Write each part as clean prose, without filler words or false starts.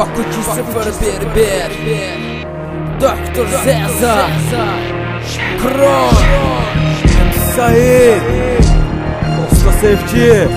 Baku 2011 Doktor Zeza Kron Sait Dosta sevgi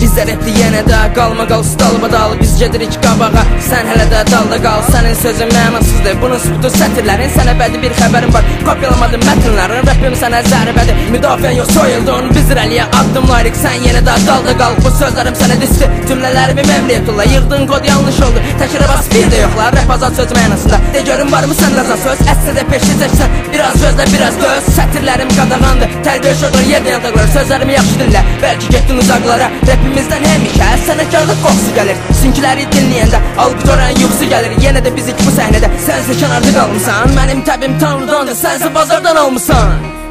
Bizlər etdi yenə də qalma qal dalbadal Biz gedirik qabağa sən hələ də dalda qal Sənin sözün mənasızdır bunun sübutu sətirlərin Sənə bədi bir xəbərim var kopyalamadın mətnlərin Rəbbim sənə zərbədir müdafiən yox soyuldun Biz irəliyə addımlayırıq sən yenə də dalda qal Bu sözlərim sənə disdi cümlələrimi məmliyyətullah Yığdığın kod yanlış oldu təkirə bas bir də yoxlar Rəp azad söz mənasında de görün varmı sən lazan söz Əssə də peşli çəksən biraz gözlə biraz döz Sətirlərim qadağandı tərbiyə şoqlar yerdən yadaqlar Sözlərimi yaxşı dinlə bəlkə getdin uzaqlara Rəpimizdən həmişə sənətkarlıq qoxusu gəlir Sinkiləri dinləyəndə alqıtoran yuxusu gəlir Yenə də bizik bu səhnədə sənsə kənarda qalmısan Mənim təbim tanrıdandır sənsə bazardan almısan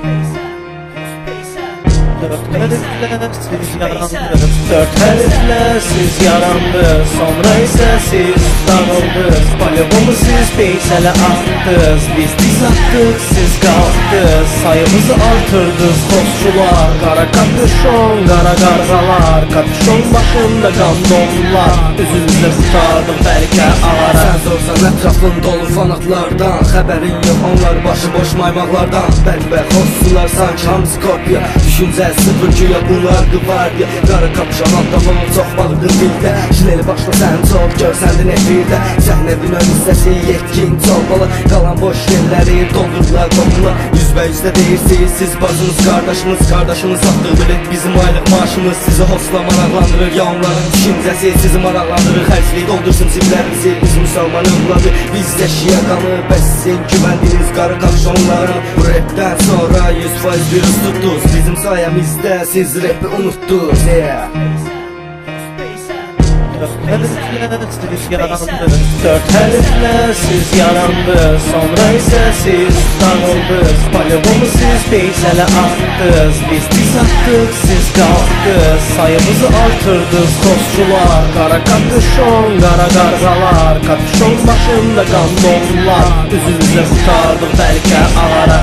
Dört hərflə siz yarandınız Sonra isə siz dağıldınız Polyomu siz peysələ attınız Biz diz atdıq siz qalxdınız Sayımızı artırdınız dostçular Qara kapüşon, qara qarğalar Kapüşon başında qan donlar Üzünüzü qurtardıq bəlkə alara Sən sorsan ətrafın dolu fanatlardan Xəbərin yox onlar başıboş maymaqlardan Bədbəxt olsunlar sanki hamısı kopya Düşüncə sıfır güya bunlar qıvardiya Qara kapışan adamın çox balıqdır dildə Jileli başla sən çox görsəndin efirdə Səhnənin ön hissəsi yetkin çox balı Qalan boş yerləri doldurdular qopula Yüzbəyüzdə deyirsiniz siz bacınız Qardaşınız satdığı bilet bizim aylıq maaşımız Sizi hosla maraqlandırır ya onların düşüncəsi Sizi maraqlandırır xərcliyi doldursun ciblərinizi Biz müsəlman övladı bizdə şiə qanı Bəs sizin güvəndiniz qara kapışonların Bu rapdən sonra 100% virus tutdunuz Bizim sayəmizdə siz rapi unutdunuz Dört hərflə siz yarandınız Sonra isə siz dağıldınız Polyomu siz peysələ attınız Biz diz atdıq siz qalxdınız Sayımızı artırdınız dostçular Qara kapüşon, qara qarğalar Kapüşon başında qan donlar Üzünüzü qurtardıq bəlkə alara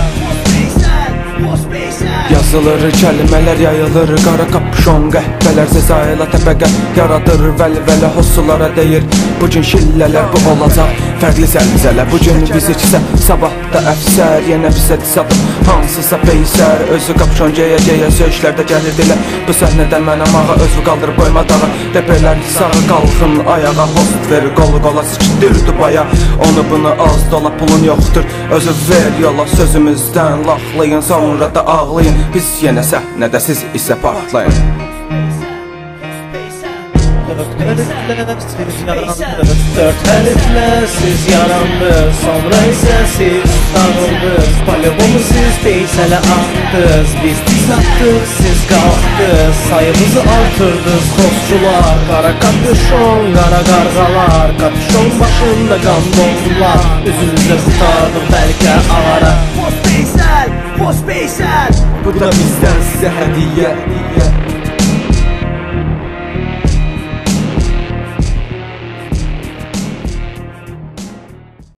Yazılır kəlmələr yayılır Qara kapüşon qəhbələr Zezayla təbəqə yaradır Vəli hossulara deyir Bugün şillələr bu olacaq Fərqli zəlzələ Bugün fiziksə sabah da əfsər Yenə bizə diz atıb hansısa peysər Özü kapüşon geyə söyüşlərdə gəlirdilər Bu səhnədən mənəm ağa özü qaldırıb qoyma dağı Reperlər sağı qalxın ayağa Host verir qolu qola sıçdır dubaya Onu bunu az dola pulun yoxdur Özü ver yola sözümüzdən laxlayın Sonra da ağlayın Biz yenə səhnədə siz isə partlayın Dört hərflə siz yarandınız Sonra isə siz dağıldınız Polyomu siz peysələ attınız Biz diz atdıq siz qalxdınız Sayımızı artırdınız dostçular Qara kapüşon, qara qarğalar Kapüşon başında qan donlar Üzünüzü qurtardıq bəlkə alara Post peysəl Bu da bizdən sizə hədiyyə